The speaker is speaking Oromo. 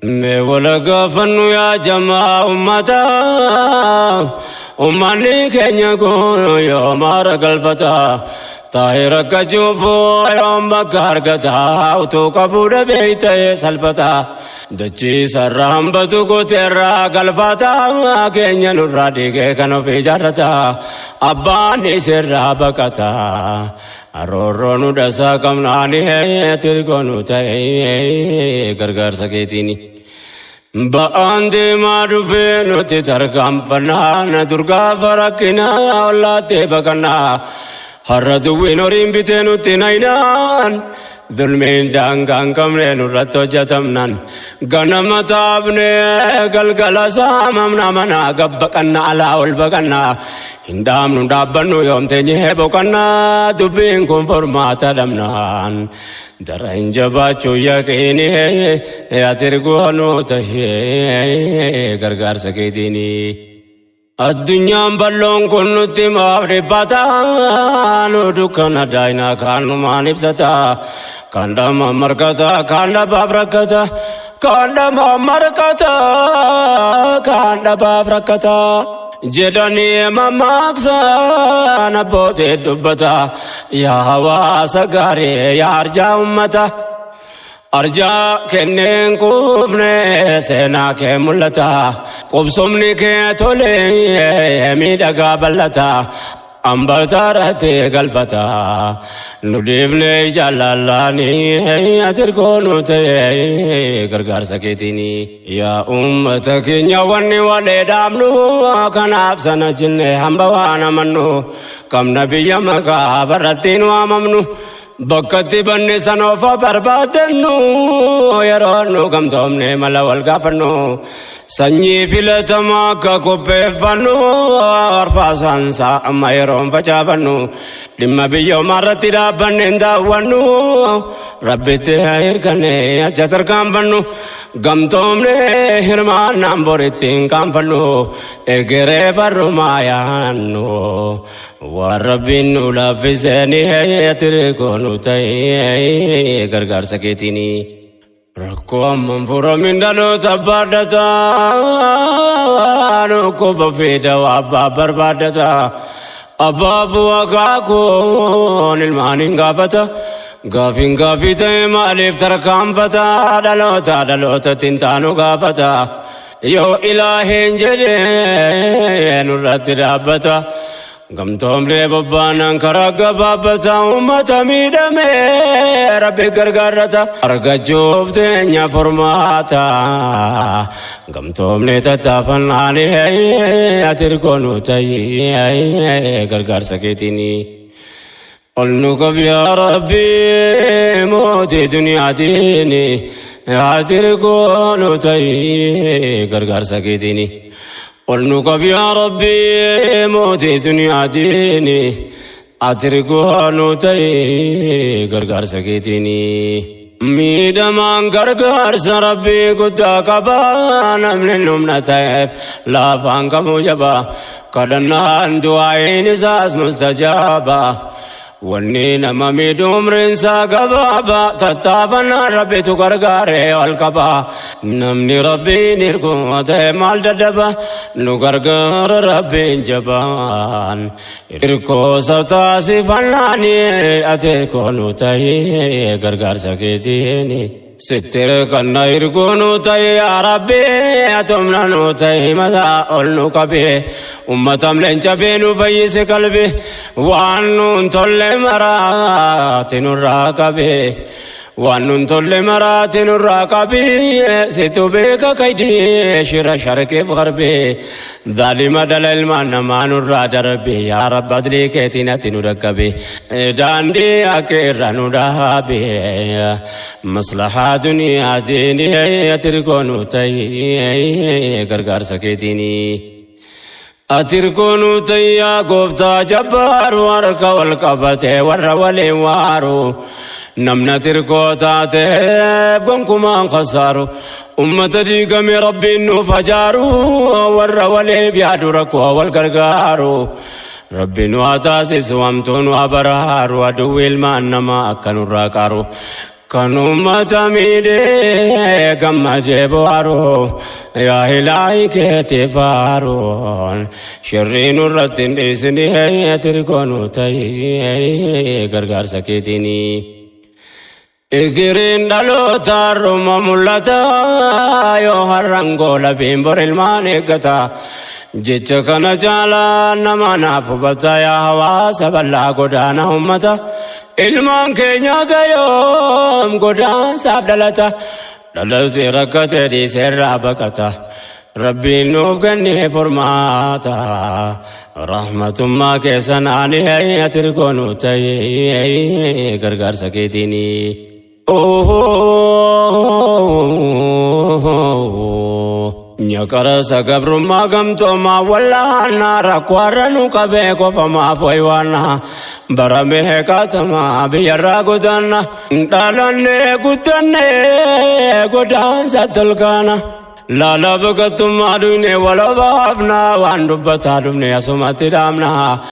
Me wala gafannu ya jamaa ummata ummanni keenya kun yoo mara galfata tahira kajufu yoo bakka argata utuu qabuudha beeyta'ee salphata dachii sarraan batu gooteerraa galfata keenya nurraa dhiigee kan ofii jaarrata abbaan isirraa baqata arroorroo nu dhasaa qabnaanii tirgoo nu ta'ee gargaarsa keetiini. Ba'aan deemaa dhufee nuti tarkaanfannaa na durgaa farakkinaa ollaattee baqannaa har'a duwwiin horiin bitee nutti naynaan dulmiin daangaan qabnee nurratti hojjetamnaan ganama taabnee galgala saamamna manaa gabbaqannaa alaa ol baqannaa hin dhaabnu dhaabbannu yoomteenyee boqannaa dubbiin kun formaata dhabnaan dara hin jabaachuu yaqiinii atirgoo nu tahee gargaarsa keetiini. Addunyaan balloon kun nutti maaf dhibbata nu dukkana daayinaa kaanumaan ibsata kan dhama markata kan dhabaaf rakkata kan dhama markata kan dhabaaf rakkata jedhanii mammaaksan abbootii dubbata yaa hawaasa gaarii yaa arjaa ummata. Arjaa kenneen qubne seenaa kee mul'ata qubsumni kee tolee miidhagaa bal'ata ambataarratti galfata nu dhiifne jaallallaanii atirgoo nu ta'ee gargaarsa keetiini. Yaa ummata keenya wanni walee dhaabnu kanaaf sana jenne hamba waan amannu qabna biyya maqaa barrattiin waamamnu. Bakkatti banne sanoofa barbaadannu yeroo nu gamtoomne mala wal gaafannu sanyii filatamaa akka qopheeffannu arfaasaansaa amma yeroon facaafannu dhimma biyyoomaa irratti dhaabbanne hin daawwannu rabbitti hirkanne acha tarkaanfannu gamtoomne hirmaannaan boritti hin qaanfannu egeree barrumaa yaannu waan rabbiin nu laaffiseenii atirgoo nu ta'ee gargaarsa keetiini. Rakkoo amman furamin dhaloota baadhata dhukkuba fiidawaa abbaa barbaadata abbaa bu'aa kaakuun ilmaan hin gaafata gaafiin gaafii ta'e maaliif tarkaanfata dhalootatti hin taanu gaafata yoo ilaaheen jedhee nurratti dhaabbata. Gamtoomlee bobbaanan karaa gabaabbata uummata miidhamee rabbi gargaarrata argachuuf teenya formaata gamtoomlee tattaafannaanii atirgoo nu ta'ee gargaarsa keetiini. Ol nu qabi yaa rabbi mootii duniyaatiin atirgoo nu ta'ee gargaarsa keetiini. Ol nu qabi yaa rabbi mootii duniyaatiin atirgoo nu ta'ee gargaarsa keetiini. Miidhamaan gargaarsa rabbii guddaa qaba namni humna ta'eef laafaan kamuu jaba kadhannaan du'aayin isaas mustajaaba. Wanni nama miidhu umriinsaa gabaaba tattaafannaan rabbitu gargaaree ol qaba namni rabbiin hirkoo maal dadhaba nu gargaara rabbiin jabaan hirkoosa taasifannaanii atirgoo nu ta'ee gargaarsa keetiini. Sittir kanna hirkoo nu ta'ee yaa rabbi atomna nu ta'ee mataa ol nu qabee ummatam leencabee nu fayyise qalbi waan nun tolle maraati nurraa qabee waan nun tolle maraati nurraa qabee situ beeka kaydee shira sharkeef garbee dhaalima dhala ilmaan namaa nurraa darbee yaa rabbi adlii keetiin ati nu dhaqqabee daandii akeerra nu dhaabee maslahaa duniyaatiin atirgoo nu ta'ee gargaarsa keetiini. Atirgoo nu ta'ee yaa gooftaa jabbaaru harka wal qabatee warra waliin waaru namni atirgoo taateef gonkumaan khasaaru ummata diigame rabbiin nuuf hajaaru warra waliif yaadu rakkoo wal gargaaru. Rabbi nu haa taasisu hamtuu nu haa baraaru aduwwi ilmaan namaa akka nurraa qaaru kan ummata miidhee gammadee bohaaroo yaa ilaahi keetii faaroon shirrii nurratti hin dhiisnee tirkoonuu ta'ee gargaarsa keetiini. Igiriin dhaloota ruma mul'ata yoo har'angoo labiin bor ilmaan eeggata. Jecha kana caalaa nama naaf hubata yaa hawaasa bal'aa godaana ummata. Ilmaan keenya gayoom godaansaaf dhalata. Dhalate rakkate dhiiseerraa baqata. Rabbiin nuuf kennee furmaata. Rahmatummaa keessan ani tirkoonuu ta'ee gargaarsa keetiini. Nyakarasa gabrummaa gamtoomaa wallaanaa rakkoo har'a nu qabee qofamaa fooywaanna baramee kaatamaa biyyarraa godaanna dhaalannee guddannee godaansa tolkaana laala baqattummaa dhuyne waloo baafna waan dubbataa dhufne asumatti dhaamna.